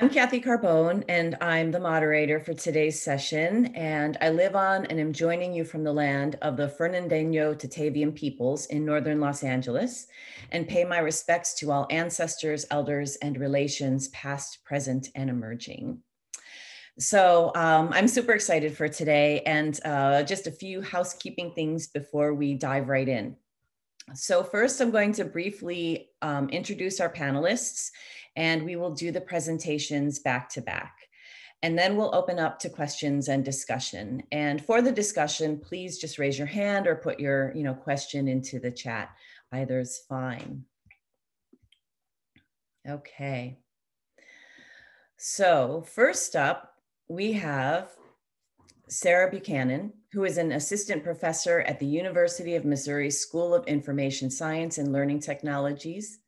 I'm Kathy Carbone, and I'm the moderator for today's session. And I live on and am joining you from the land of the Fernandino Tatavian peoples in northern Los Angeles, and pay my respects to all ancestors, elders, and relations, past, present, and emerging. So I'm super excited for today, and just a few housekeeping things before we dive right in. So first, I'm going to briefly introduce our panelists, and we will do the presentations back to back. And then we'll open up to questions and discussion. And for the discussion, please just raise your hand or put your question into the chat. Either is fine. Okay. So first up, we have Sarah Buchanan, who is an assistant professor at the University of Missouri School of Information Science and Learning Technologies.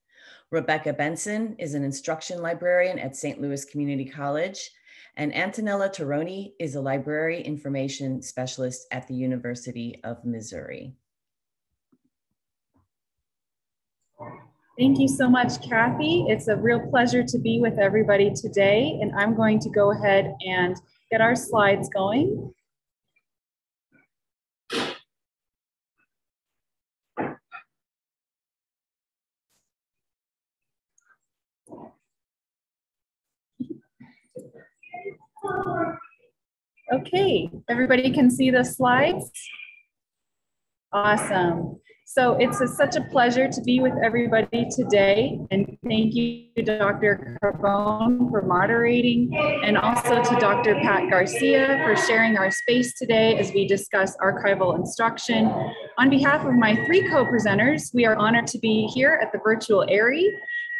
Rebecca Benson is an instruction librarian at St. Louis Community College, and Antanella Tirone is a library information specialist at the University of Missouri. Thank you so much, Kathy. It's a real pleasure to be with everybody today, and I'm going to go ahead and get our slides going. Okay, everybody can see the slides? Awesome. So it's such a pleasure to be with everybody today, and thank you to Dr. Carbone for moderating, and also to Dr. Pat Garcia for sharing our space today as we discuss archival instruction. On behalf of my three co-presenters, we are honored to be here at the virtual ARI,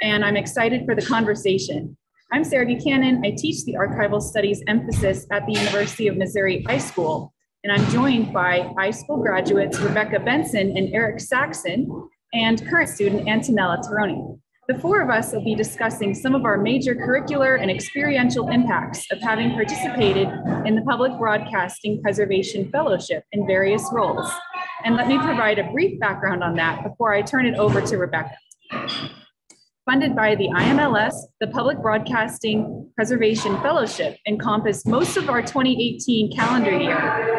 and I'm excited for the conversation. I'm Sarah Buchanan. I teach the archival studies emphasis at the University of Missouri High School, and I'm joined by high school graduates Rebecca Benson and Eric Saxon, and current student Antanella Tirone. The four of us will be discussing some of our major curricular and experiential impacts of having participated in the Public Broadcasting Preservation Fellowship in various roles. And let me provide a brief background on that before I turn it over to Rebecca. Funded by the IMLS, the Public Broadcasting Preservation Fellowship encompassed most of our 2018 calendar year,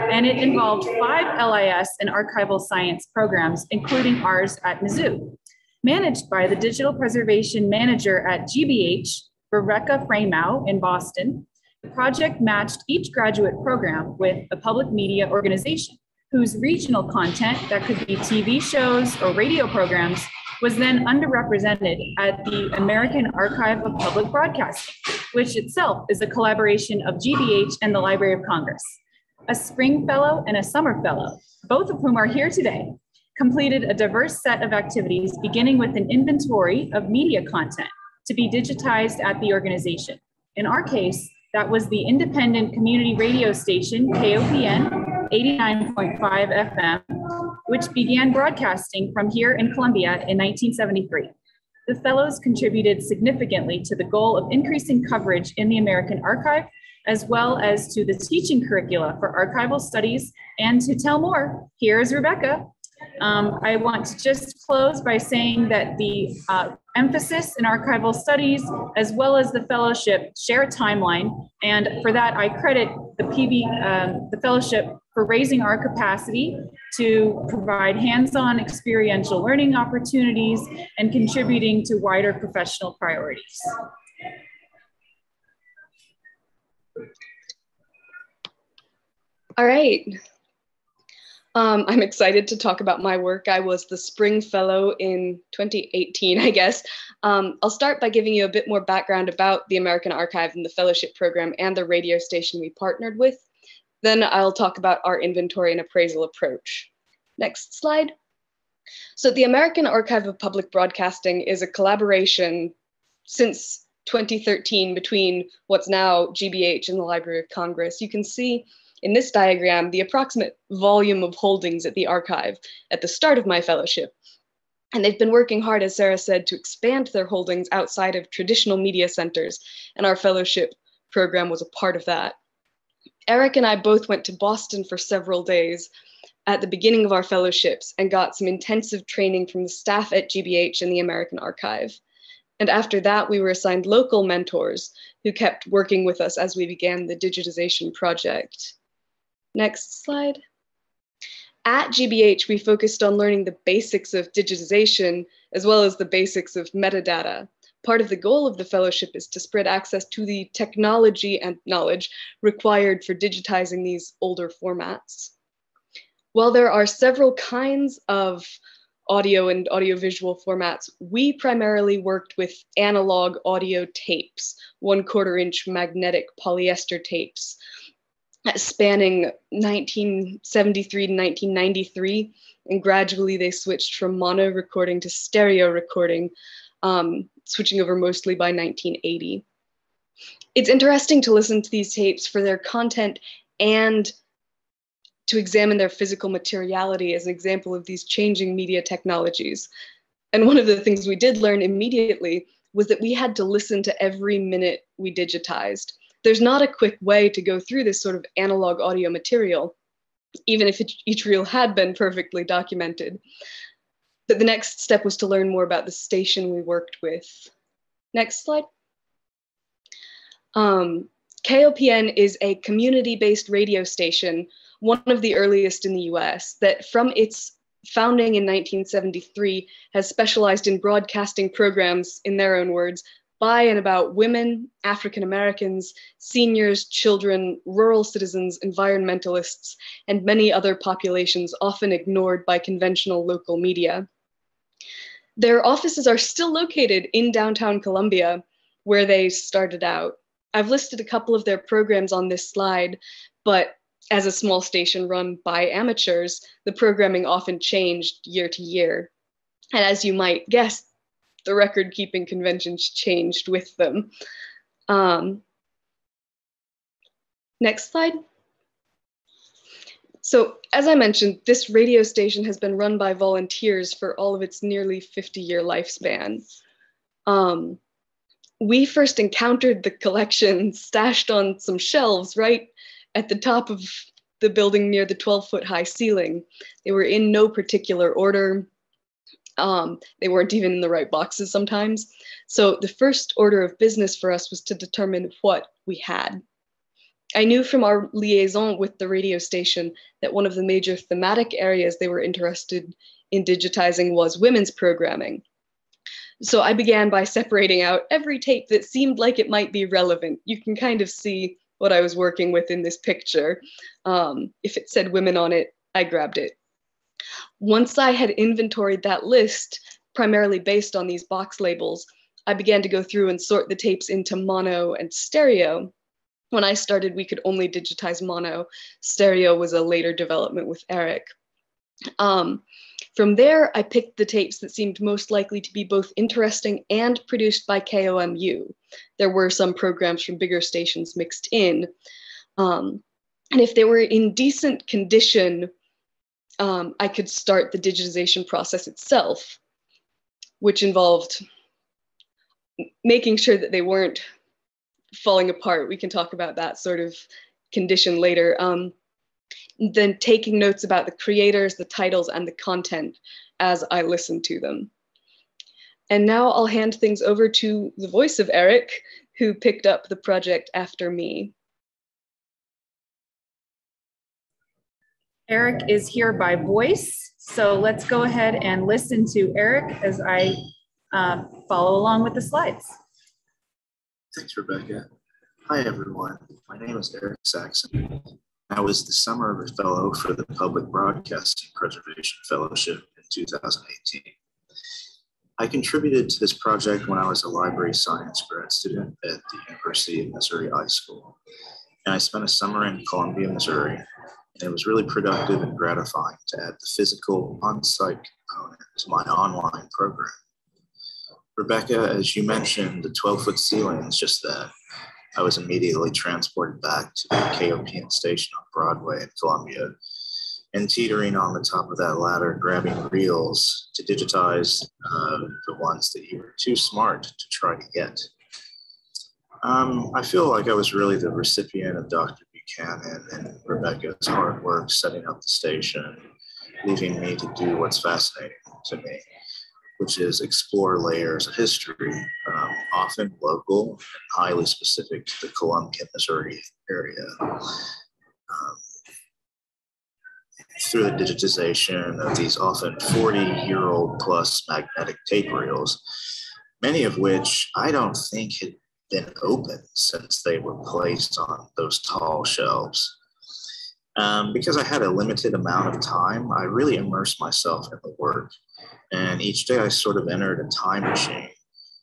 and it involved 5 LIS and archival science programs, including ours at Mizzou. Managed by the Digital Preservation Manager at GBH, Rebecca Freimau in Boston, the project matched each graduate program with a public media organization whose regional content, that could be TV shows or radio programs, was then underrepresented at the American Archive of Public Broadcasting, which itself is a collaboration of GBH and the Library of Congress. A spring fellow and a summer fellow, both of whom are here today, completed a diverse set of activities, beginning with an inventory of media content to be digitized at the organization. In our case, that was the independent community radio station, KOPN, 89.5 FM, which began broadcasting from here in Columbia in 1973. The fellows contributed significantly to the goal of increasing coverage in the American Archive, as well as to the teaching curricula for archival studies. And to tell more, here's Rebecca. I want to just close by saying that the emphasis in archival studies, as well as the fellowship, share a timeline. And for that, I credit the fellowship for raising our capacity to provide hands-on experiential learning opportunities and contributing to wider professional priorities. All right. I'm excited to talk about my work. I was the Spring Fellow in 2018, I guess. I'll start by giving you a bit more background about the American Archive and the fellowship program and the radio station we partnered with. Then I'll talk about our inventory and appraisal approach. Next slide. So the American Archive of Public Broadcasting is a collaboration since 2013 between what's now GBH and the Library of Congress. You can see in this diagram the approximate volume of holdings at the archive at the start of my fellowship. And they've been working hard, as Sarah said, to expand their holdings outside of traditional media centers, and our fellowship program was a part of that. Eric and I both went to Boston for several days at the beginning of our fellowships and got some intensive training from the staff at GBH and the American Archive. And after that, we were assigned local mentors who kept working with us as we began the digitization project. Next slide. At GBH, we focused on learning the basics of digitization as well as the basics of metadata. Part of the goal of the fellowship is to spread access to the technology and knowledge required for digitizing these older formats. While there are several kinds of audio and audiovisual formats, we primarily worked with analog audio tapes, 1/4 inch magnetic polyester tapes, spanning 1973 to 1993, and gradually they switched from mono recording to stereo recording, switching over mostly by 1980. It's interesting to listen to these tapes for their content and to examine their physical materiality as an example of these changing media technologies. And one of the things we did learn immediately was that we had to listen to every minute we digitized. There's not a quick way to go through this sort of analog audio material, even if each reel had been perfectly documented. But the next step was to learn more about the station we worked with. Next slide. KOPN is a community-based radio station, one of the earliest in the US, that from its founding in 1973 has specialized in broadcasting programs, in their own words, by and about women, African Americans, seniors, children, rural citizens, environmentalists, and many other populations often ignored by conventional local media. Their offices are still located in downtown Columbia, where they started out. I've listed a couple of their programs on this slide, but as a small station run by amateurs, the programming often changed year to year. And as you might guess, the record-keeping conventions changed with them. Next slide. So as I mentioned, this radio station has been run by volunteers for all of its nearly 50-year lifespan. We first encountered the collection stashed on some shelves right at the top of the building near the 12-foot high ceiling. They were in no particular order. They weren't even in the right boxes sometimes. So the first order of business for us was to determine what we had. I knew from our liaison with the radio station that one of the major thematic areas they were interested in digitizing was women's programming. So I began by separating out every tape that seemed like it might be relevant. You can kind of see what I was working with in this picture. If it said women on it, I grabbed it. Once I had inventoried that list, primarily based on these box labels, I began to go through and sort the tapes into mono and stereo. When I started, we could only digitize mono. Stereo was a later development with Eric. From there, I picked the tapes that seemed most likely to be both interesting and produced by KOMU. There were some programs from bigger stations mixed in. And if they were in decent condition, I could start the digitization process itself, which involved making sure that they weren't falling apart. We can talk about that sort of condition later. Then taking notes about the creators, the titles, and the content as I listened to them. And now I'll hand things over to the voice of Eric, who picked up the project after me. Eric is here by voice, so let's go ahead and listen to Eric as I follow along with the slides. Thanks, Rebecca. Hi, everyone. My name is Eric Saxon. I was the summer fellow for the Public Broadcasting Preservation Fellowship in 2018. I contributed to this project when I was a library science grad student at the University of Missouri High School. And I spent a summer in Columbia, Missouri, and it was really productive and gratifying to add the physical on-site component to my online program. Rebecca, as you mentioned, the 12-foot ceiling is just that. I was immediately transported back to the KOPN station on Broadway in Columbia and teetering on the top of that ladder, grabbing reels to digitize the ones that you were too smart to try to get. I feel like I was really the recipient of Dr. Buchanan and Rebecca's hard work setting up the station, leaving me to do what's fascinating to me, which is explore layers of history often local and highly specific to the Columbia, Missouri area. Through the digitization of these often 40-year-old plus magnetic tape reels, many of which I don't think had been opened since they were placed on those tall shelves. Because I had a limited amount of time, I really immersed myself in the work. And each day I sort of entered a time machine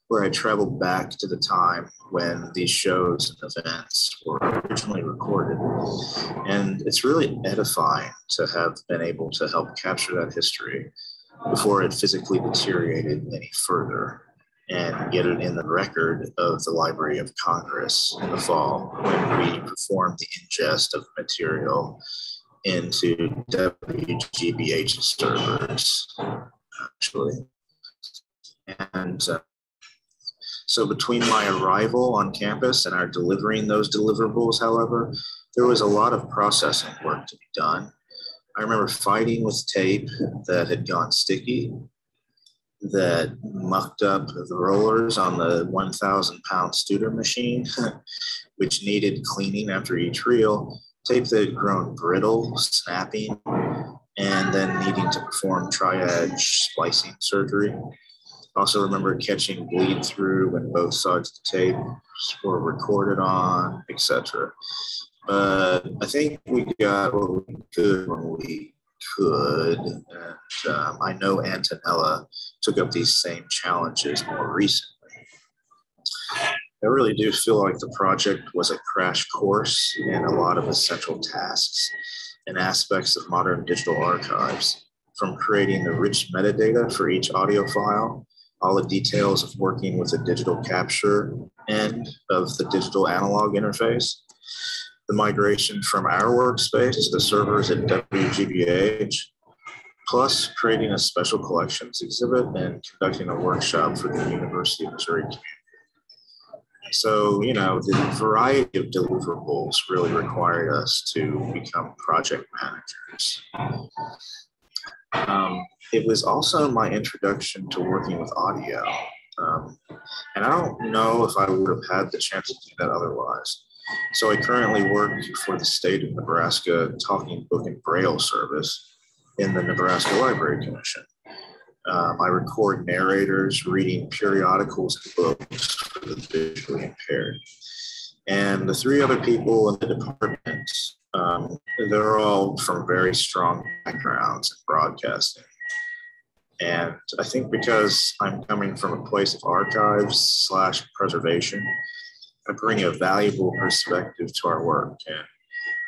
where I traveled back to the time when these shows and events were originally recorded. And it's really edifying to have been able to help capture that history before it physically deteriorated any further, and get it in the record of the Library of Congress in the fall when we performed the ingest of material into WGBH servers, actually. And so between my arrival on campus and our delivering those deliverables, however, there was a lot of processing work to be done. I remember fighting with tape that had gone sticky, that mucked up the rollers on the 1,000-pound Studer machine, which needed cleaning after each reel, tape that had grown brittle, snapping, and then needing to perform triage splicing surgery. Also remember catching bleed through when both sides of the tape were recorded on, etc. But I think we got what we could when we could. And I know Antanella took up these same challenges more recently. I really do feel like the project was a crash course in a lot of essential tasks and aspects of modern digital archives, from creating the rich metadata for each audio file, all the details of working with the digital capture end of the digital analog interface, the migration from our workspace to the servers at WGBH, plus creating a special collections exhibit and conducting a workshop for the University of Missouri community. So, you know, the variety of deliverables really required us to become project managers. It was also my introduction to working with audio. And I don't know if I would have had the chance to do that otherwise. So I currently work for the state of Nebraska Talking Book and Braille service in the Nebraska Library Commission. I record narrators reading periodicals and books for the visually impaired. And the three other people in the department, they're all from very strong backgrounds in broadcasting. And I think because I'm coming from a place of archives / preservation, I bring a valuable perspective to our work. And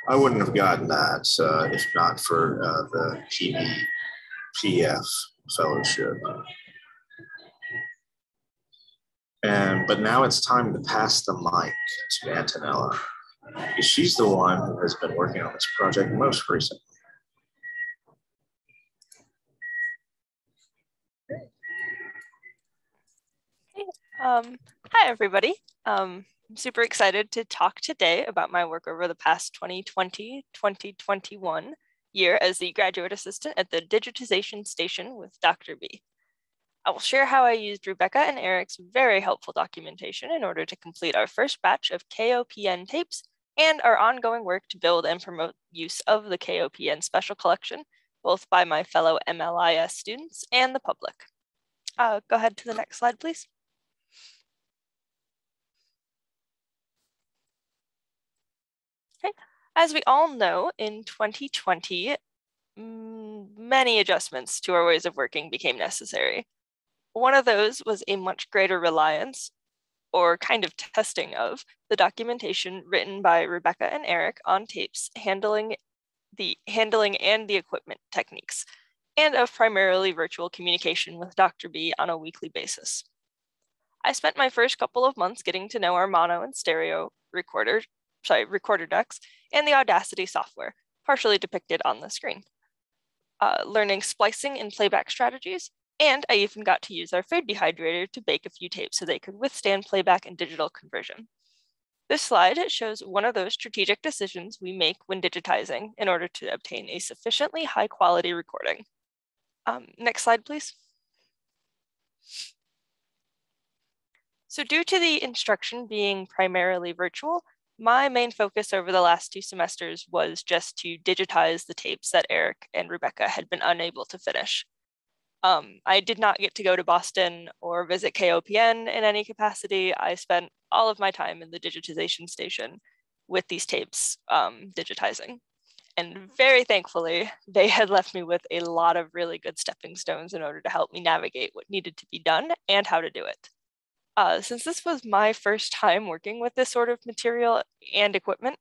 I wouldn't have gotten that if not for the PF fellowship. But now it's time to pass the mic to Antanella, because she's the one who has been working on this project most recently. Hi, everybody. I'm super excited to talk today about my work over the past 2020-2021 year as the graduate assistant at the digitization station with Dr. B. I will share how I used Rebecca and Eric's very helpful documentation in order to complete our first batch of KOPN tapes and our ongoing work to build and promote use of the KOPN special collection, both by my fellow MLIS students and the public. Go ahead to the next slide, please. Okay. As we all know, in 2020, many adjustments to our ways of working became necessary. One of those was a much greater reliance, or kind of testing of, the documentation written by Rebecca and Eric on tapes handling and the equipment techniques, and of primarily virtual communication with Dr. B on a weekly basis. I spent my first couple of months getting to know our mono and stereo recorder decks and the Audacity software, partially depicted on the screen. Learning splicing and playback strategies, and I even got to use our food dehydrator to bake a few tapes so they could withstand playback and digital conversion. This slide shows one of those strategic decisions we make when digitizing in order to obtain a sufficiently high quality recording. Next slide, please. So due to the instruction being primarily virtual, my main focus over the last 2 semesters was just to digitize the tapes that Eric and Rebecca had been unable to finish. I did not get to go to Boston or visit KOPN in any capacity. I spent all of my time in the digitization station with these tapes digitizing. And very thankfully, they had left me with a lot of really good stepping stones in order to help me navigate what needed to be done and how to do it. Since this was my first time working with this sort of material and equipment,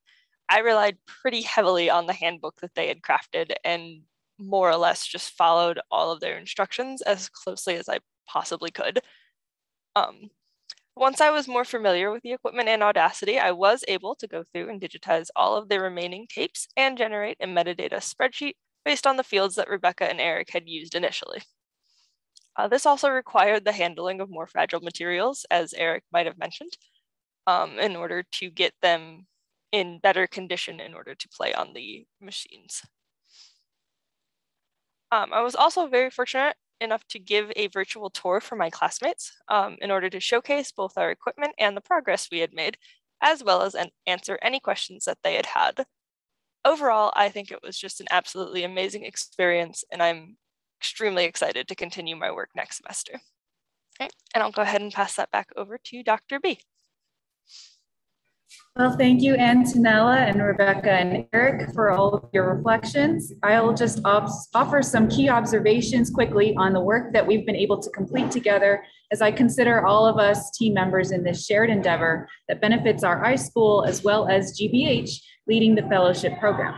I relied pretty heavily on the handbook that they had crafted and more or less just followed all of their instructions as closely as I possibly could. Once I was more familiar with the equipment and Audacity, I was able to go through and digitize all of the remaining tapes and generate a metadata spreadsheet based on the fields that Rebecca and Eric had used initially. This also required the handling of more fragile materials, as Eric might have mentioned, in order to get them in better condition in order to play on the machines. I was also very fortunate enough to give a virtual tour for my classmates in order to showcase both our equipment and the progress we had made, as well as answer any questions that they had had. Overall, I think it was just an absolutely amazing experience, and I'm extremely excited to continue my work next semester. Okay, and I'll go ahead and pass that back over to Dr. B. Well, thank you, Antanella and Rebecca and Eric, for all of your reflections. I'll just offer some key observations quickly on the work that we've been able to complete together as I consider all of us team members in this shared endeavor that benefits our iSchool as well as GBH leading the fellowship program.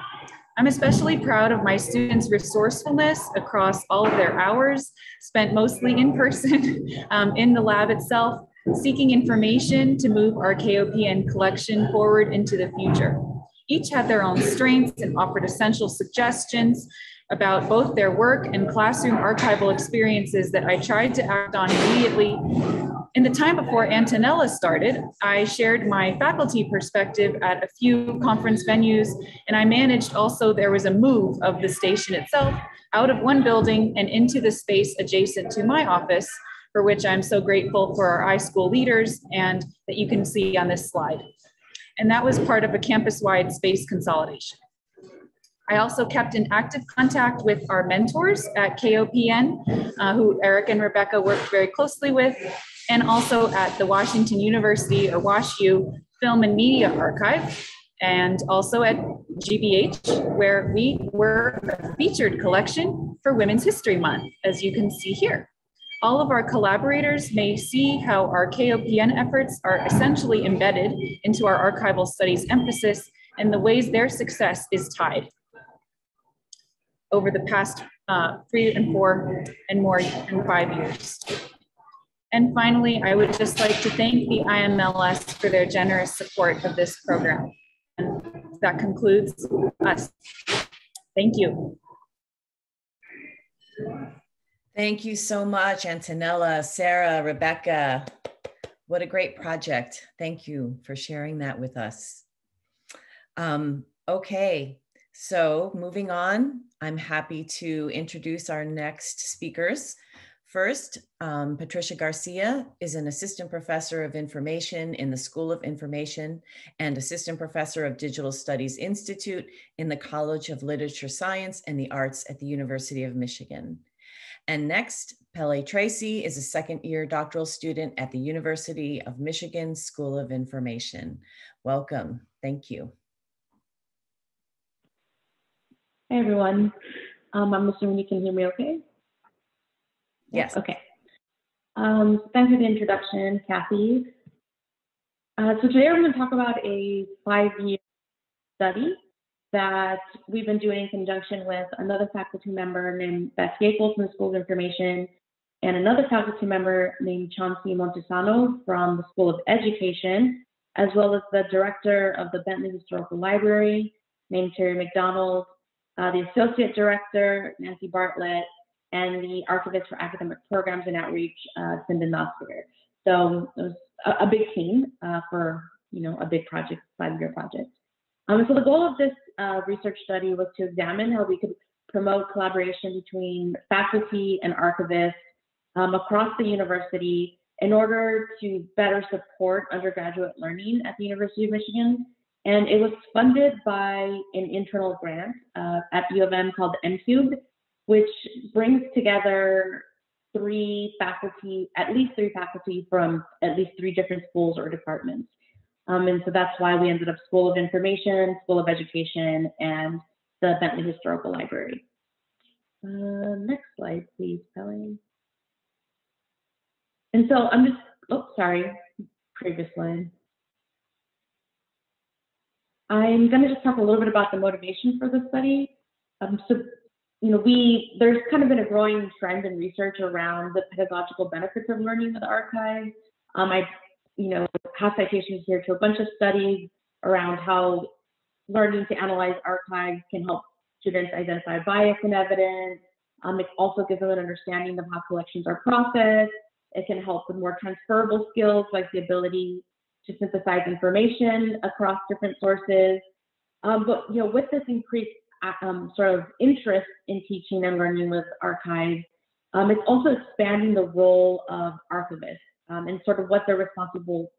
I'm especially proud of my students' resourcefulness across all of their hours, spent mostly in person in the lab itself, seeking information to move our KOPN collection forward into the future. Each had their own strengths and offered essential suggestions about both their work and classroom archival experiences that I tried to act on immediately. In the time before Antanella started, I shared my faculty perspective at a few conference venues, and I managed also there was a move of the station itself out of one building and into the space adjacent to my office, for which I'm so grateful for our iSchool leaders and that you can see on this slide. And that was part of a campus-wide space consolidation. I also kept in active contact with our mentors at KOPN, who Eric and Rebecca worked very closely with, and also at the Washington University, or WashU, Film and Media Archive, and also at GBH, where we were a featured collection for Women's History Month, as you can see here. All of our collaborators may see how our KOPN efforts are essentially embedded into our archival studies emphasis and the ways their success is tied over the past 3 and 4 and more and 5 years. And finally, I would just like to thank the IMLS for their generous support of this program. And that concludes us. Thank you. Thank you so much, Antanella, Sarah, Rebecca. What a great project. Thank you for sharing that with us. Okay, so moving on, I'm happy to introduce our next speakers. First, Patricia Garcia is an assistant professor of information in the School of Information and assistant professor of Digital Studies Institute in the College of Literature Science and the Arts at the University of Michigan. And next, Pelle Tracey is a second-year doctoral student at the University of Michigan School of Information. Welcome. Thank you. Hey, everyone. I'm assuming you can hear me okay? Yes. Okay. Thanks for the introduction, Kathy. So today we're going to talk about a 5-year study that we've been doing in conjunction with another faculty member named Beth Yapel from the School of Information and another faculty member named Chauncey Montesano from the School of Education, as well as the director of the Bentley Historical Library named Terry McDonald, the associate director, Nancy Bartlett, and the archivist for academic programs and outreach, Cindy Nosler. So it was a big team for a big project, 5-year project. So the goal of this research study was to examine how we could promote collaboration between faculty and archivists across the university in order to better support undergraduate learning at the University of Michigan. And it was funded by an internal grant at U of M called the M-Cube, which brings together at least three faculty from at least 3 different schools or departments. And so that's why we ended up School of Information, School of Education, and the Bentley Historical Library. Next slide, please, Pelle. And so I'm just, oh, sorry, previous slide. I'm going to just talk a little bit about the motivation for the study. So, you know, there's kind of been a growing trend in research around the pedagogical benefits of learning with archives. I, you know, have citations here to a bunch of studies around how learning to analyze archives can help students identify bias in evidence. It also gives them an understanding of how collections are processed. It can help with more transferable skills like the ability to synthesize information across different sources. But you know, with this increased sort of interest in teaching and learning with archives, it's also expanding the role of archivists and sort of what their responsible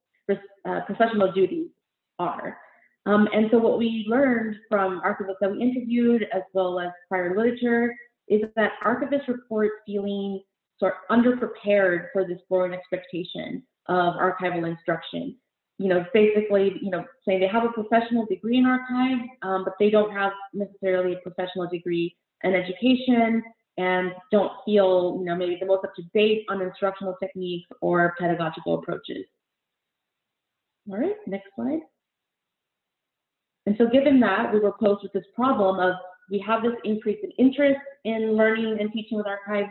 professional duties are. And so what we learned from archivists that we interviewed, as well as prior literature, is that archivists report feeling sort of underprepared for this growing expectation of archival instruction. You know, basically, you know, say they have a professional degree in archives, but they don't have necessarily a professional degree in education and don't feel, you know, maybe the most up to date on instructional techniques or pedagogical approaches. All right, next slide. And so given that, we were posed with this problem of we have this increase in interest in learning and teaching with archives,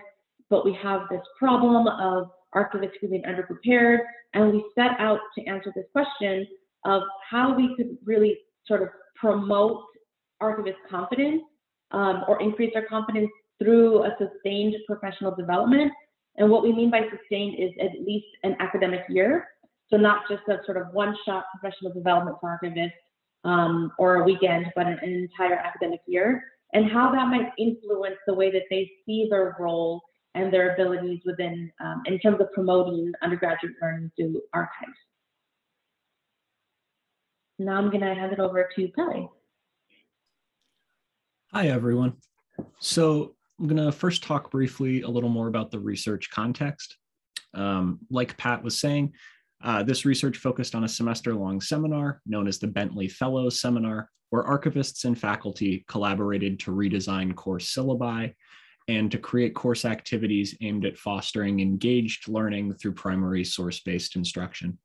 but we have this problem of archivists feeling underprepared, and we set out to answer this question of how we could really sort of promote archivist confidence or increase their confidence through a sustained professional development. And what we mean by sustained is at least an academic year. So not just a sort of one-shot professional development for archivists or a weekend, but an entire academic year, and how that might influence the way that they see their role and their abilities within, in terms of promoting undergraduate learning through archives. Now I'm gonna hand it over to Pelle. Hi, everyone. So I'm gonna first talk briefly a little more about the research context. Like Pat was saying, this research focused on a semester-long seminar known as the Bentley Fellows Seminar, where archivists and faculty collaborated to redesign course syllabi and to create course activities aimed at fostering engaged learning through primary source-based instruction.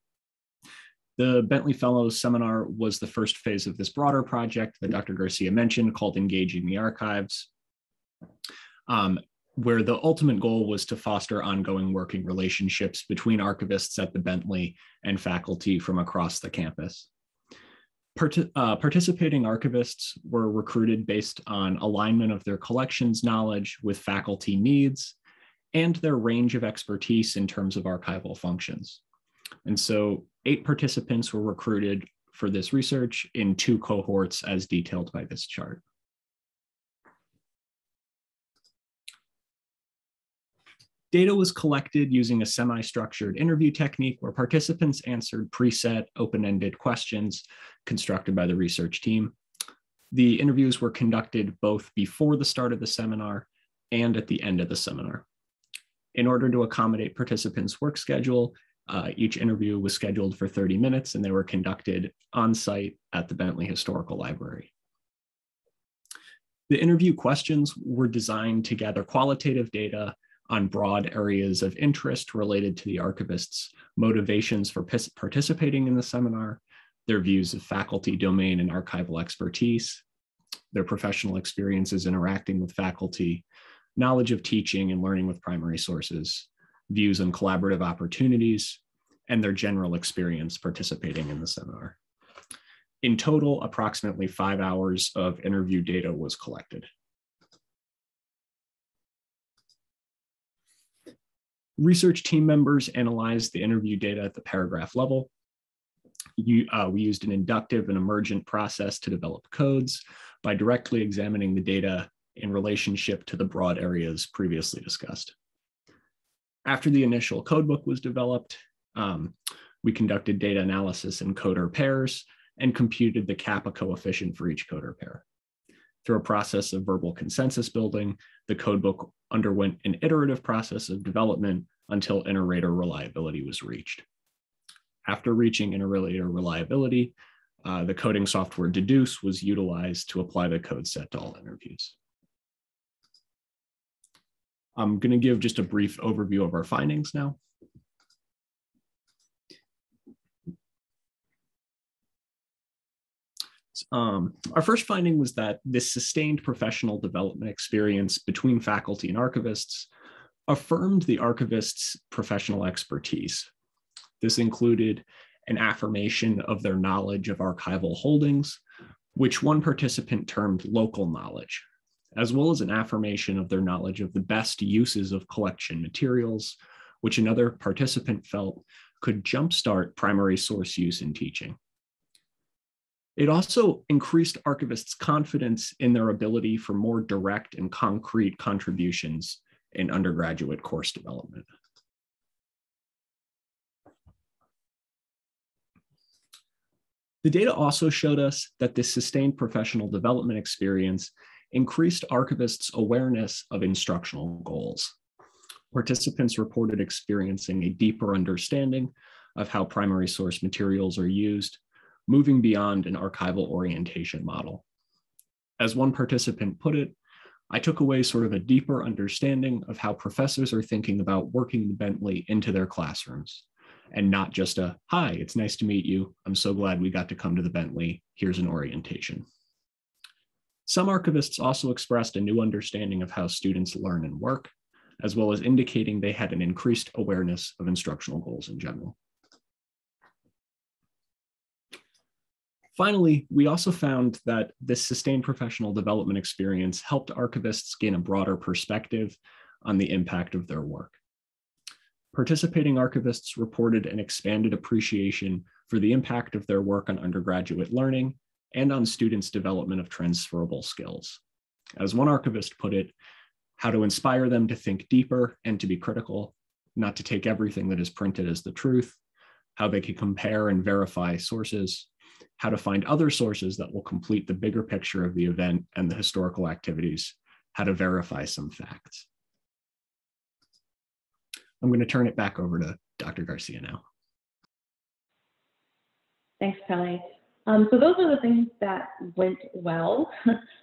The Bentley Fellows Seminar was the first phase of this broader project that Dr. Garcia mentioned called Engaging the Archives, where the ultimate goal was to foster ongoing working relationships between archivists at the Bentley and faculty from across the campus. Participating archivists were recruited based on alignment of their collections knowledge with faculty needs and their range of expertise in terms of archival functions. And so 8 participants were recruited for this research in 2 cohorts as detailed by this chart. Data was collected using a semi-structured interview technique where participants answered preset open-ended questions constructed by the research team. The interviews were conducted both before the start of the seminar and at the end of the seminar. In order to accommodate participants' work schedule, each interview was scheduled for 30 minutes and they were conducted on site at the Bentley Historical Library. The interview questions were designed to gather qualitative data on broad areas of interest related to the archivists' motivations for participating in the seminar, their views of faculty domain and archival expertise, their professional experiences interacting with faculty, knowledge of teaching and learning with primary sources, views on collaborative opportunities, and their general experience participating in the seminar. In total, approximately 5 hours of interview data was collected. Research team members analyzed the interview data at the paragraph level. We used an inductive and emergent process to develop codes by directly examining the data in relationship to the broad areas previously discussed. After the initial codebook was developed, we conducted data analysis in coder pairs and computed the kappa coefficient for each coder pair. Through a process of verbal consensus building, the codebook underwent an iterative process of development until inter-rater reliability was reached. After reaching inter-rater reliability, the coding software Deduce was utilized to apply the code set to all interviews. I'm going to give just a brief overview of our findings now. Our first finding was that this sustained professional development experience between faculty and archivists affirmed the archivists' professional expertise. This included an affirmation of their knowledge of archival holdings, which one participant termed local knowledge, as well as an affirmation of their knowledge of the best uses of collection materials, which another participant felt could jumpstart primary source use in teaching. It also increased archivists' confidence in their ability for more direct and concrete contributions in undergraduate course development. The data also showed us that this sustained professional development experience increased archivists' awareness of instructional goals. Participants reported experiencing a deeper understanding of how primary source materials are used, moving beyond an archival orientation model. As one participant put it, I took away sort of a deeper understanding of how professors are thinking about working the Bentley into their classrooms, and not just a, hi, it's nice to meet you. I'm so glad we got to come to the Bentley. Here's an orientation. Some archivists also expressed a new understanding of how students learn and work, as well as indicating they had an increased awareness of instructional goals in general. Finally, we also found that this sustained professional development experience helped archivists gain a broader perspective on the impact of their work. Participating archivists reported an expanded appreciation for the impact of their work on undergraduate learning and on students' development of transferable skills. As one archivist put it, how to inspire them to think deeper and to be critical, not to take everything that is printed as the truth, how they can compare and verify sources, how to find other sources that will complete the bigger picture of the event and the historical activities, how to verify some facts. I'm going to turn it back over to Dr. Garcia now. Thanks, Pelle. So those are the things that went well,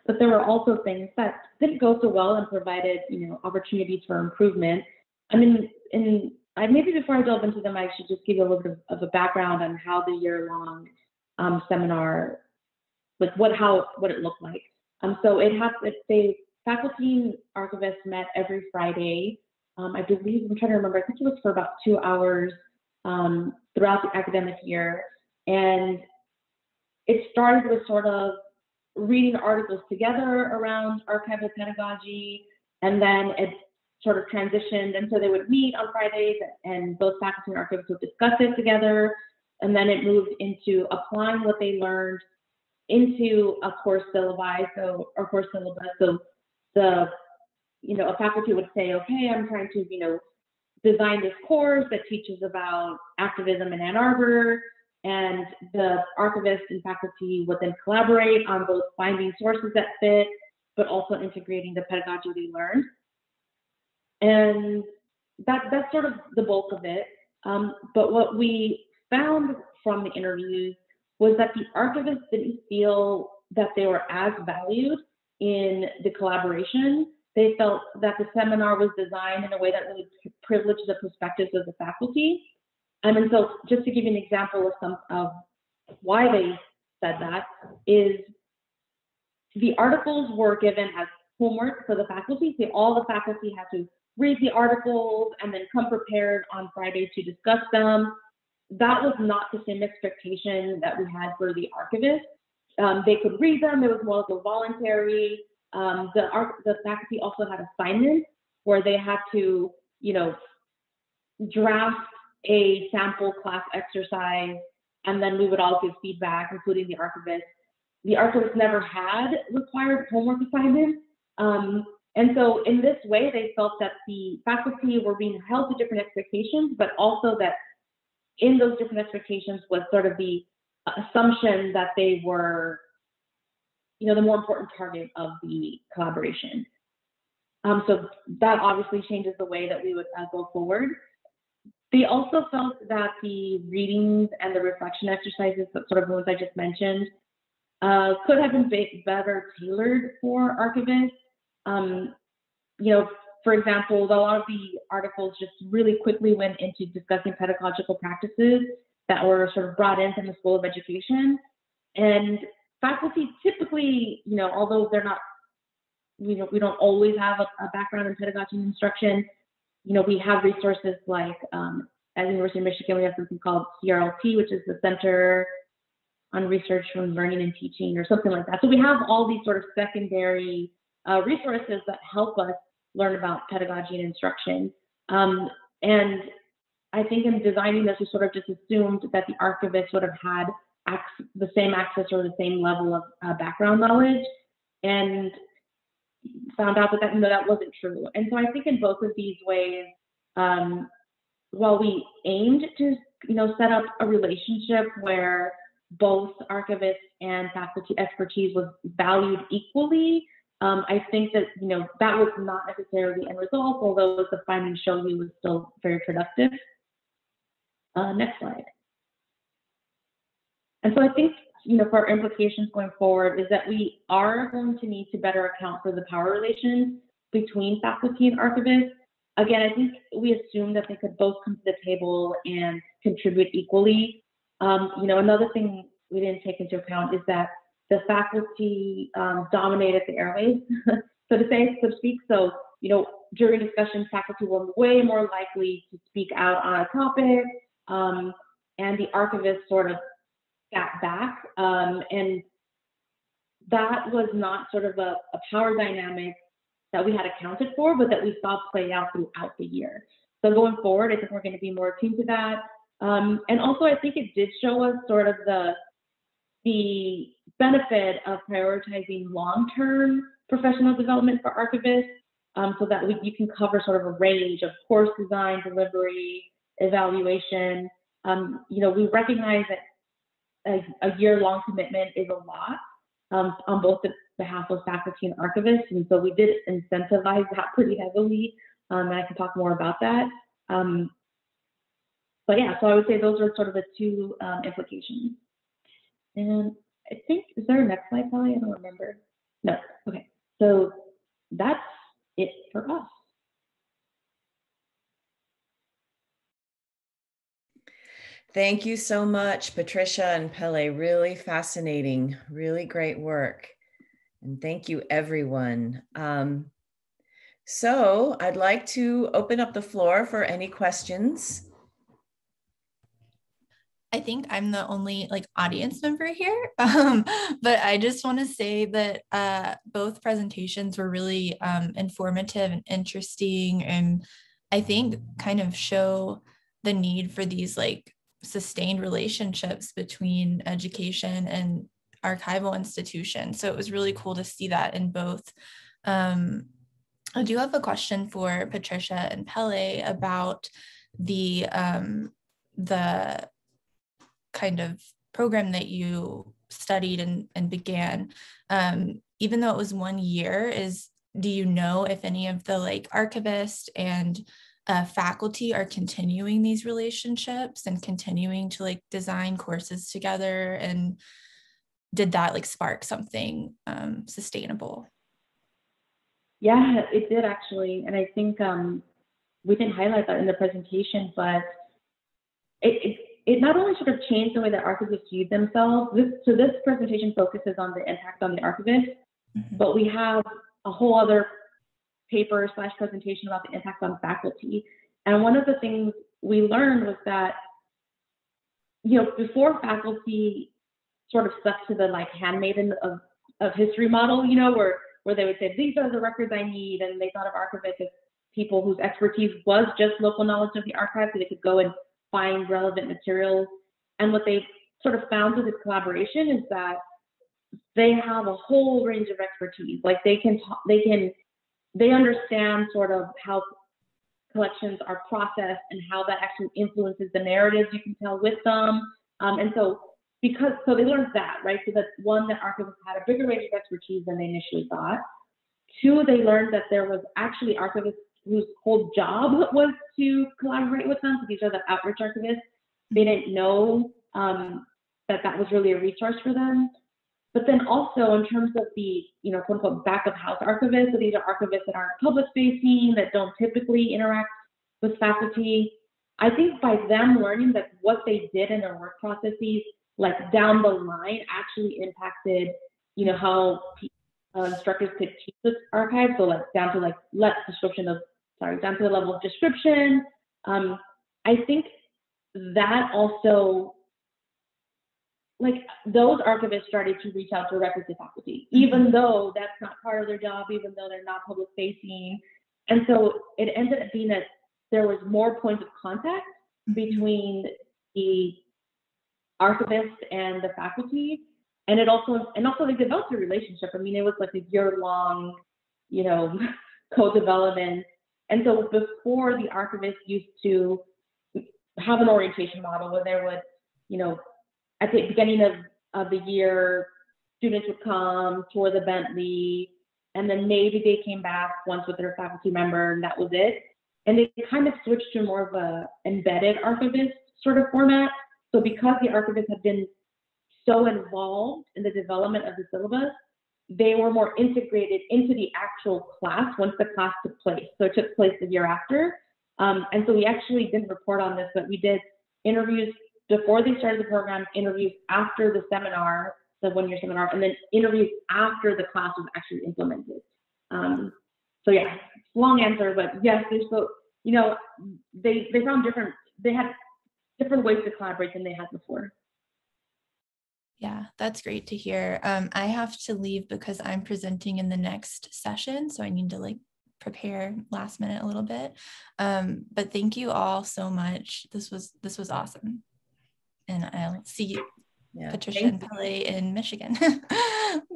but there were also things that didn't go so well and provided, opportunities for improvement. I mean, maybe before I delve into them, I should just give you a little bit of a background on how the year-long seminar, like what it looked like. So the faculty archivists met every Friday. I believe, I'm trying to remember, I think it was for about 2 hours throughout the academic year. And it started with sort of reading articles together around archival pedagogy, and then it sort of transitioned. And so they would meet on Fridays and both faculty and archivists would discuss it together. And then it moved into applying what they learned into a course syllabi, or course syllabus. So a faculty would say, okay, I'm trying to, design this course that teaches about activism in Ann Arbor, and the archivist and faculty would then collaborate on both finding sources that fit, but also integrating the pedagogy they learned. And that's sort of the bulk of it. But what we found from the interviews was that the archivists didn't feel that they were as valued in the collaboration. They felt that the seminar was designed in a way that really privileged the perspectives of the faculty. And so just to give you an example of why they said that is the articles were given as homework for the faculty. So all the faculty had to read the articles and then come prepared on Friday to discuss them. That was not the same expectation that we had for the archivists. They could read them, it was more like a voluntary. The faculty also had assignments where they had to, draft a sample class exercise, and then we would all give feedback, including the archivist. The archivist never had required homework assignments, And so in this way, they felt that the faculty were being held to different expectations, but also that in those different expectations was sort of the assumption that they were, the more important target of the collaboration. So that obviously changes the way that we would go forward. They also felt that the readings and the reflection exercises, that sort of ones I just mentioned, could have been better tailored for archivists. For example, a lot of the articles just really quickly went into discussing pedagogical practices that were sort of brought in from the School of Education. And faculty typically, although they're not, we don't always have a background in pedagogy and instruction, we have resources like, at the University of Michigan, we have something called CRLT, which is the Center on Research from Learning and Teaching, or something like that. So we have all these sort of secondary resources that help us learn about pedagogy and instruction. And I think in designing this, we sort of just assumed that the archivist would have had the same access or the same level of background knowledge, and found out that that wasn't true. And so I think in both of these ways, while we aimed to set up a relationship where both archivists and faculty expertise was valued equally, I think that that was not necessarily the end result, although the findings show we was still very productive. Next slide. And so I think for our implications going forward is that we are going to need to better account for the power relations between faculty and archivists. Again, I think we assumed that they could both come to the table and contribute equally. Another thing we didn't take into account is that the faculty dominated the airwaves, so to speak. So, during discussion, faculty were way more likely to speak out on a topic, and the archivist sort of sat back. And that was not sort of a power dynamic that we had accounted for, but that we saw play out throughout the year. So going forward, I think we're going to be more attuned to that. And also, I think it did show us sort of the benefit of prioritizing long-term professional development for archivists, so that you can cover sort of a range of course design, delivery, evaluation. We recognize that a year-long commitment is a lot on both the behalf of faculty and archivists, and so we did incentivize that pretty heavily, and I can talk more about that. But yeah, so I would say those are sort of the two implications. And I think, is there a next slide, Pelle? I don't remember. No, okay. So that's it for us. Thank you so much, Patricia and Pelle. Really fascinating, really great work. And thank you, everyone. So I'd like to open up the floor for any questions. I think I'm the only audience member here, but I just want to say that both presentations were really informative and interesting, and I think kind of show the need for these sustained relationships between education and archival institutions. So it was really cool to see that in both. I do have a question for Patricia and Pelle about the kind of program that you studied and began. Even though it was 1 year, do you know if any of the archivists and faculty are continuing these relationships and continuing to design courses together, and did that spark something sustainable? Yeah, it did actually, and I think we didn't highlight that in the presentation, but it not only sort of changed the way that archivists viewed themselves. So this presentation focuses on the impact on the archivist, but we have a whole other paper / presentation about the impact on faculty. And one of the things we learned was that, before faculty sort of stuck to the handmaiden of history model, where they would say, these are the records I need. And they thought of archivists as people whose expertise was just local knowledge of the archive, so they could go and find relevant materials. And what they sort of found with this collaboration is that they have a whole range of expertise. They can they understand sort of how collections are processed and how that actually influences the narratives you can tell with them. And so they learned that, right? So that's one, that archivists had a bigger range of expertise than they initially thought. Two, they learned that there was actually archivists whose whole job was to collaborate with them. So these are the outreach archivists. They didn't know that was really a resource for them. But then also in terms of the, quote unquote, back of house archivists, so these are archivists that aren't public facing, that don't typically interact with faculty. I think by them learning that what they did in their work processes, like down the line, actually impacted, how instructors could teach this archive. So like down to down to the level of description. I think that also, like, those archivists started to reach out directly to faculty, even though that's not part of their job, even though they're not public facing. And so it ended up being that there was more points of contact between the archivist and the faculty. And also they developed a relationship. I mean, it was like a year-long, co-development. And so before, the archivist used to have an orientation model where there would, at the beginning of the year, students would come, tour the Bentley, and then maybe they came back once with their faculty member, and that was it. And they kind of switched to more of a embedded archivist sort of format. So because the archivists had been so involved in the development of the syllabus, they were more integrated into the actual class once the class took place. So it took place the year after. And so we actually didn't report on this, but we did interviews before they started the program, interviews after the seminar, the one-year seminar, and then interviews after the class was actually implemented. So yeah, long answer, but yes, they had different ways to collaborate than they had before. Yeah, that's great to hear. I have to leave because I'm presenting in the next session, so I need to prepare last minute a little bit. But thank you all so much. This was awesome. And I'll see you, Patricia and Pelle in Michigan.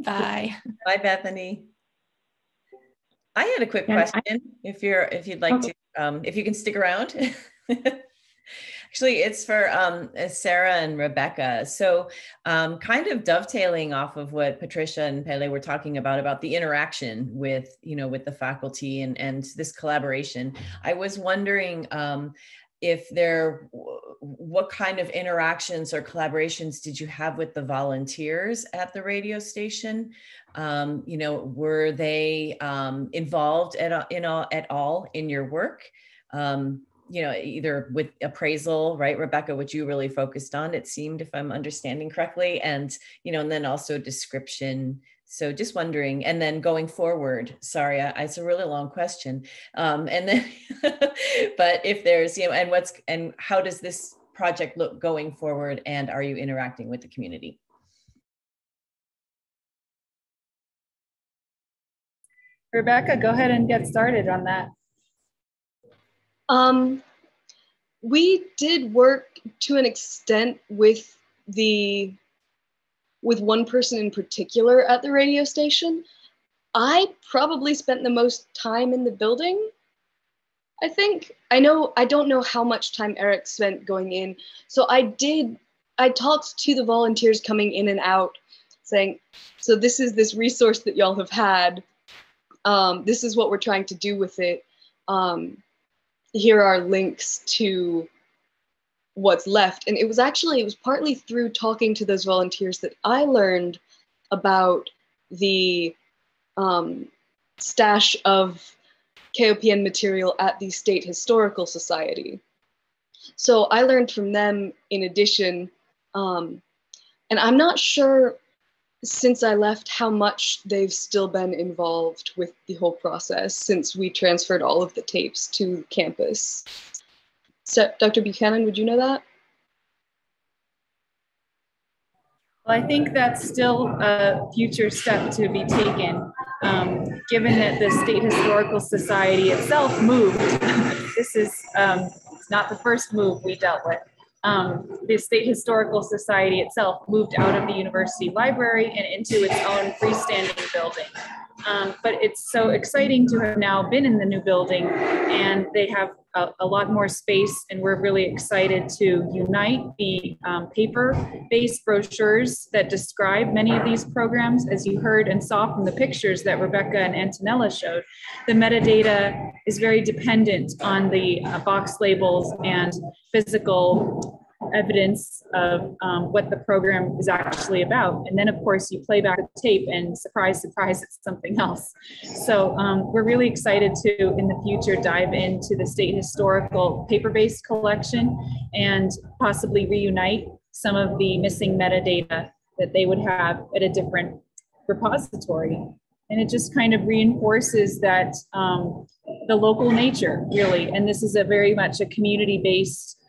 Bye. Bye, Bethany. I had a quick question, if you'd like to, if you can stick around. Actually, it's for Sarah and Rebecca. So kind of dovetailing off of what Patricia and Pelle were talking about the interaction with, with the faculty and this collaboration. I was wondering what kind of interactions or collaborations did you have with the volunteers at the radio station? Were they involved at all in your work? Either with appraisal, right, Rebecca, which you really focused on, it seemed, if I'm understanding correctly, and, and then also description. So just wondering, and then going forward, sorry, it's a really long question. And then, but if there's, and how does this project look going forward, and are you interacting with the community? Rebecca, go ahead and get started on that. We did work to an extent with one person in particular at the radio station. I probably spent the most time in the building, I think. I don't know how much time Eric spent going in. So I talked to the volunteers coming in and out saying, so this is this resource that y'all have had. This is what we're trying to do with it. Here are links to what's left. And it was partly through talking to those volunteers that I learned about the stash of KOPN material at the State Historical Society. So I learned from them in addition, and I'm not sure since I left how much they've still been involved with the whole process since we transferred all of the tapes to campus. So, Dr. Buchanan, would you know that? Well, I think that's still a future step to be taken, given that the State Historical Society itself moved. This is not the first move we dealt with. The State Historical Society itself moved out of the university library and into its own freestanding building. But it's so exciting to have now been in the new building, and they have a lot more space, and we're really excited to unite the paper-based brochures that describe many of these programs. As you heard and saw from the pictures that Rebecca and Antanella showed, the metadata is very dependent on the box labels and physical evidence of what the program is actually about. And then of course you play back the tape and surprise, surprise, it's something else. So we're really excited to, in the future, dive into the state historical paper-based collection and possibly reunite some of the missing metadata that they would have at a different repository. And it just kind of reinforces that the local nature, really. And this is a very much a community-based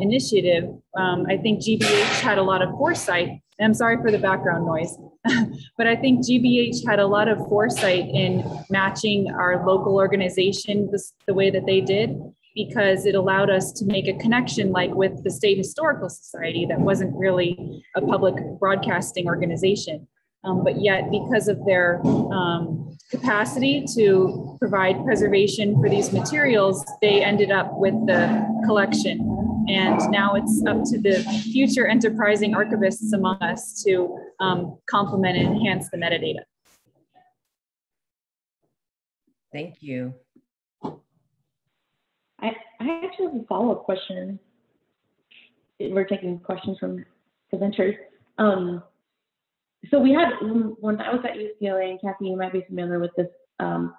initiative. I think GBH had a lot of foresight. And I'm sorry for the background noise, but I think GBH had a lot of foresight in matching our local organization the way that they did, because it allowed us to make a connection like with the State Historical Society that wasn't really a public broadcasting organization. But yet, because of their capacity to provide preservation for these materials, they ended up with the collection. And now it's up to the future enterprising archivists among us to complement and enhance the metadata. Thank you. I actually have a follow-up question. We're taking questions from presenters. So we had, when I was at UCLA, and Kathy, you might be familiar with this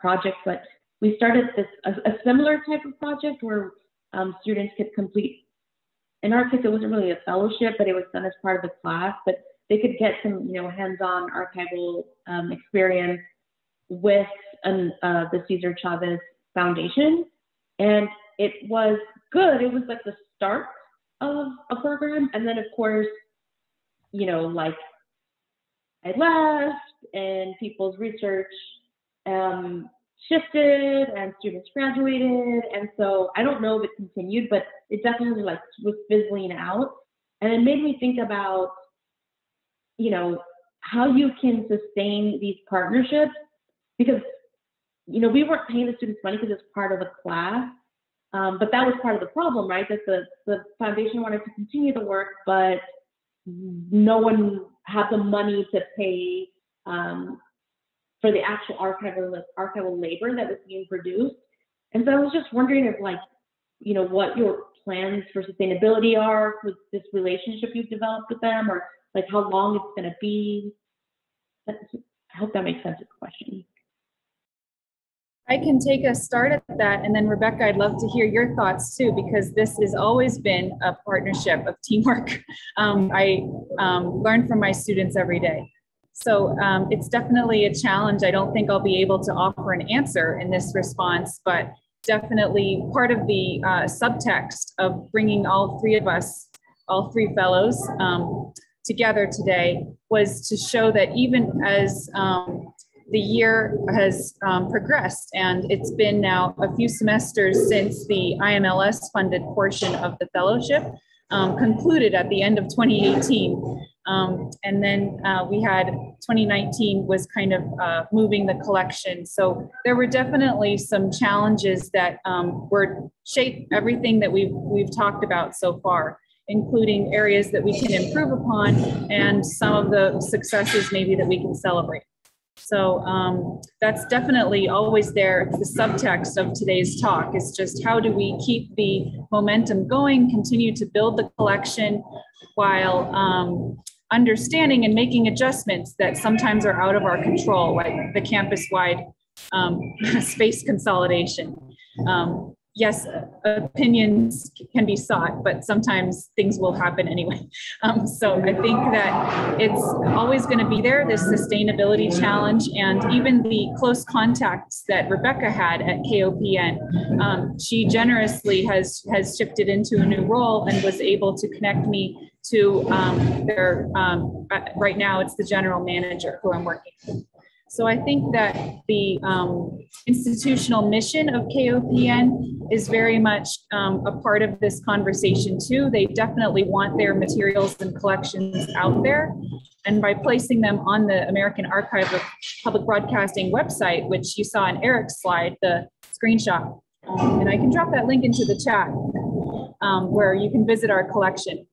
project, but we started this a similar type of project where students could complete. In our case, it wasn't really a fellowship, but it was done as part of the class. But they could get some, hands-on archival experience with the Cesar Chavez Foundation, and it was good. It was like the start of a program, and then of course, like I left, and people's research shifted, and students graduated, and so I don't know if it continued, but it definitely was fizzling out, and it made me think about, how you can sustain these partnerships, because we weren't paying the students money because it's part of the class, but that was part of the problem, right? That the foundation wanted to continue the work, but no one had the money to pay for the actual archival labor that was being produced. And so I was just wondering if what your plans for sustainability are with this relationship you've developed with them, or how long it's going to be. I hope that makes sense of the question. I can take a start at that, and then Rebecca, I'd love to hear your thoughts too, because this has always been a partnership of teamwork. I learn from my students every day. So it's definitely a challenge. I don't think I'll be able to offer an answer in this response, but definitely part of the subtext of bringing all three of us, all three fellows together today, was to show that even as the year has progressed, and it's been now a few semesters since the IMLS funded portion of the fellowship concluded at the end of 2018. And then we had 2019 was kind of moving the collection. So there were definitely some challenges that were shape everything that we've talked about so far, including areas that we can improve upon and some of the successes maybe that we can celebrate. So that's definitely always there. It's the subtext of today's talk, is just how do we keep the momentum going, continue to build the collection while understanding and making adjustments that sometimes are out of our control, like the campus-wide space consolidation. Yes, opinions can be sought, but sometimes things will happen anyway. So I think that it's always going to be there, this sustainability challenge, and even the close contacts that Rebecca had at KOPN. She generously has shifted into a new role and was able to connect me to their, right now it's the general manager who I'm working with. So I think that the institutional mission of KOPN is very much a part of this conversation too. They definitely want their materials and collections out there. And by placing them on the American Archive of Public Broadcasting website, which you saw in Eric's slide, the screenshot, and I can drop that link into the chat, where you can visit our collection.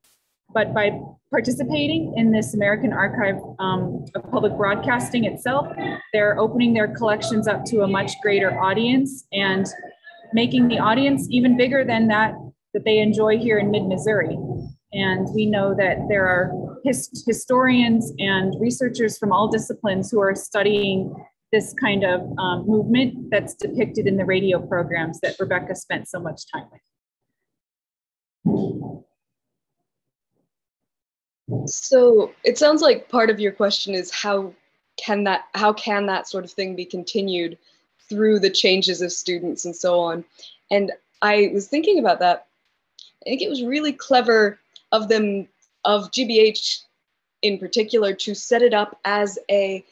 But by participating in this American Archive of Public Broadcasting itself, they're opening their collections up to a much greater audience and making the audience even bigger than that they enjoy here in mid-Missouri. And we know that there are historians and researchers from all disciplines who are studying this kind of movement that's depicted in the radio programs that Rebecca spent so much time with. So it sounds like part of your question is how can that sort of thing be continued through the changes of students and so on? And I was thinking about that. I think it was really clever of them, of GBH in particular, to set it up as a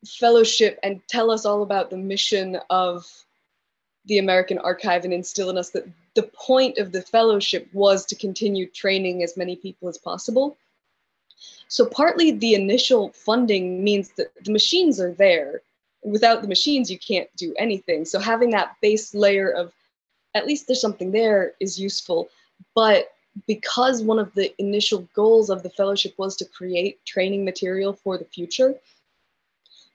fellowship and tell us all about the mission of the American Archive and instill in us that the point of the fellowship was to continue training as many people as possible. So partly the initial funding means that the machines are there. Without the machines, you can't do anything. So having that base layer of at least there's something there is useful. But because one of the initial goals of the fellowship was to create training material for the future,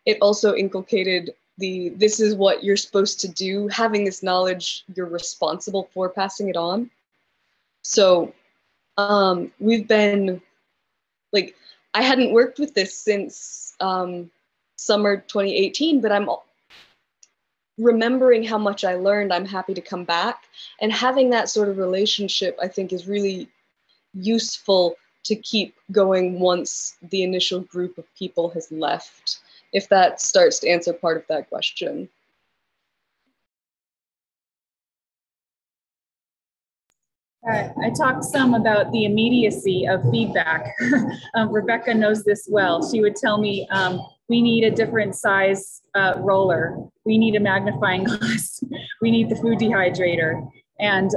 it also inculcated this is what you're supposed to do. Having this knowledge, you're responsible for passing it on. So we've been, like, I hadn't worked with this since summer 2018, but I'm remembering how much I learned. I'm happy to come back. And having that sort of relationship, I think, is really useful to keep going once the initial group of people has left, if that starts to answer part of that question. I talked some about the immediacy of feedback. Rebecca knows this well. She would tell me, we need a different size roller. We need a magnifying glass. We need the food dehydrator. And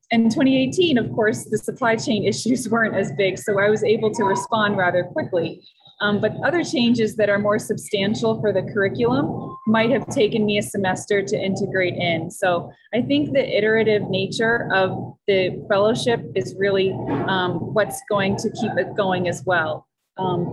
in 2018, of course, the supply chain issues weren't as big, so I was able to respond rather quickly. But other changes that are more substantial for the curriculum might have taken me a semester to integrate in. So I think the iterative nature of the fellowship is really what's going to keep it going as well.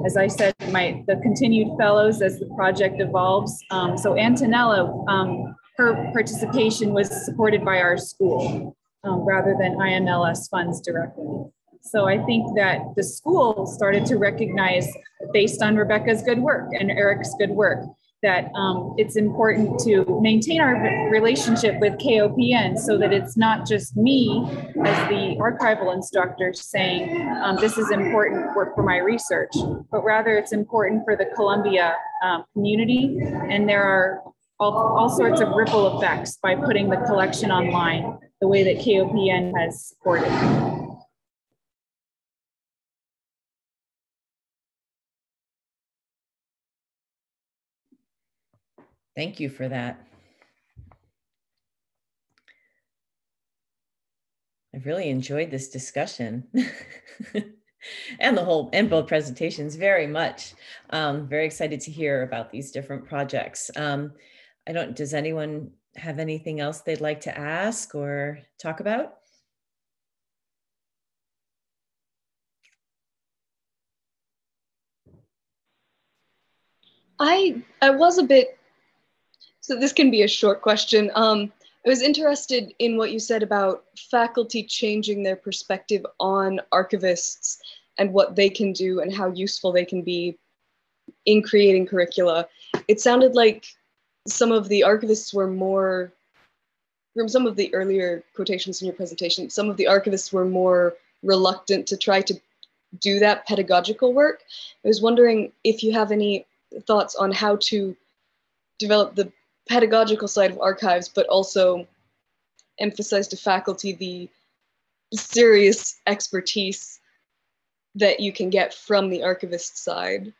As I said, the continued fellows as the project evolves. So Antanella, her participation was supported by our school rather than IMLS funds directly. So I think that the school started to recognize, based on Rebecca's good work and Eric's good work, that it's important to maintain our relationship with KOPN so that it's not just me as the archival instructor saying, this is important work for my research, but rather it's important for the Columbia community. And there are all sorts of ripple effects by putting the collection online, the way that KOPN has supported. Thank you for that. I've really enjoyed this discussion and both presentations very much. Very excited to hear about these different projects. Does anyone have anything else they'd like to ask or talk about? I was a bit, so this can be a short question. I was interested in what you said about faculty changing their perspective on archivists and what they can do and how useful they can be in creating curricula. It sounded like some of the archivists were more, from some of the earlier quotations in your presentation, some of the archivists were more reluctant to try to do that pedagogical work. I was wondering if you have any thoughts on how to develop the pedagogical side of archives, but also emphasize to faculty the serious expertise that you can get from the archivist side.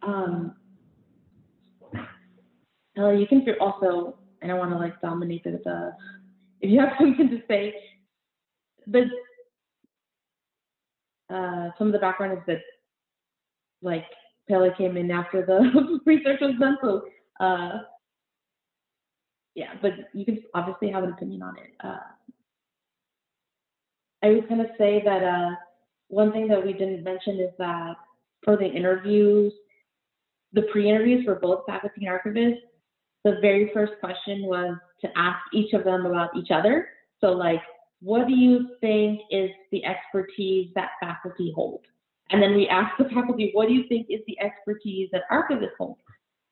Pelle, you can also, I don't want to like dominate the if you have something to say, some of the background is that like Pelle came in after the research was done, so yeah, but you can obviously have an opinion on it. I was going to say that one thing that we didn't mention is that for the interviews, the pre-interviews for both faculty and archivists, the very first question was to ask each of them about each other. So like, what do you think is the expertise that faculty hold? And then we asked the faculty, what do you think is the expertise that archivists hold?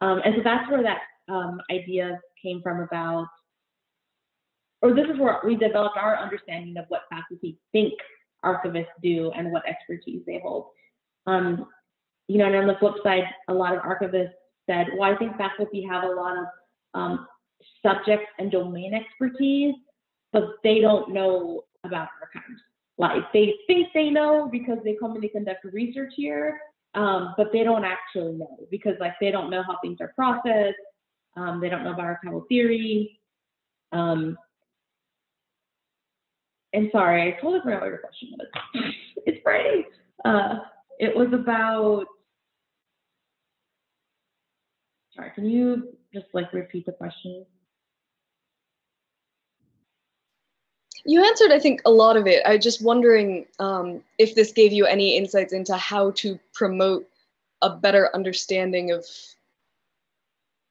And so that's where that idea came from about, or this is where we developed our understanding of what faculty think archivists do and what expertise they hold. You know, and on the flip side, a lot of archivists said, well, I think faculty have a lot of subject and domain expertise, but they don't know about archives. Like they think they know because they come and they conduct research here, but they don't actually know because like they don't know how things are processed. They don't know about archival theory. And sorry, I totally forgot what your question was. It's Friday. It was about, sorry, can you just like repeat the question? You answered, I think, a lot of it. I was just wondering if this gave you any insights into how to promote a better understanding of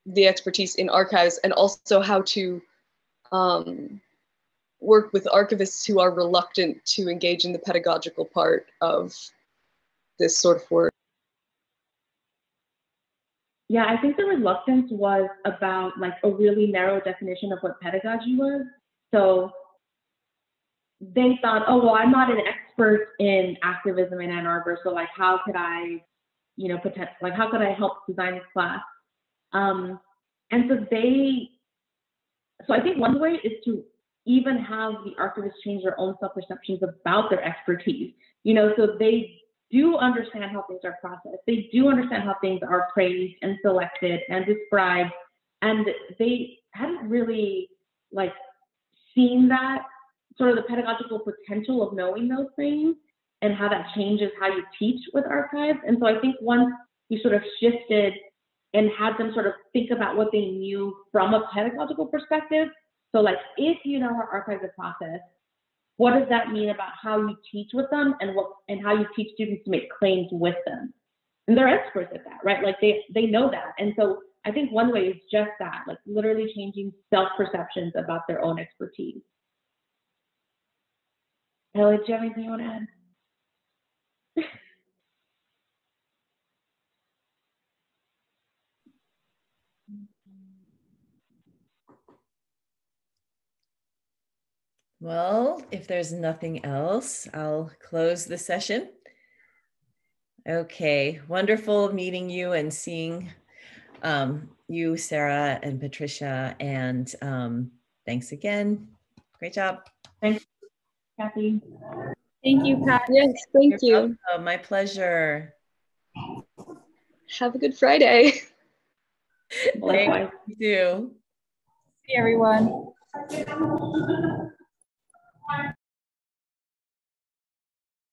the expertise in archives, and also how to work with archivists who are reluctant to engage in the pedagogical part of this sort of work. Yeah, I think the reluctance was about like a really narrow definition of what pedagogy was. So they thought, oh, well, I'm not an expert in activism in Ann Arbor, so like, how could I, you know, like, how could I help design this class? And so I think one way is to even have the archivists change their own self-perceptions about their expertise, you know, so they do understand how things are processed. They do understand how things are praised and selected and described. And they hadn't really like seen that sort of the pedagogical potential of knowing those things and how that changes how you teach with archives. And so I think once we sort of shifted and had them sort of think about what they knew from a pedagogical perspective. So like, if you know how archives are processed, what does that mean about how you teach with them and how you teach students to make claims with them? And they're experts at that, right? Like they know that. And so I think one way is just that, like literally changing self-perceptions about their own expertise. Pelle, do you have anything you want to add? Well, if there's nothing else, I'll close the session. Okay, wonderful meeting you and seeing you, Sarah and Patricia, and thanks again. Great job. Thanks, Kathy. Thank you, Pat. Yes, thank you. Welcome. My pleasure. Have a good Friday. Thank you too. See everyone.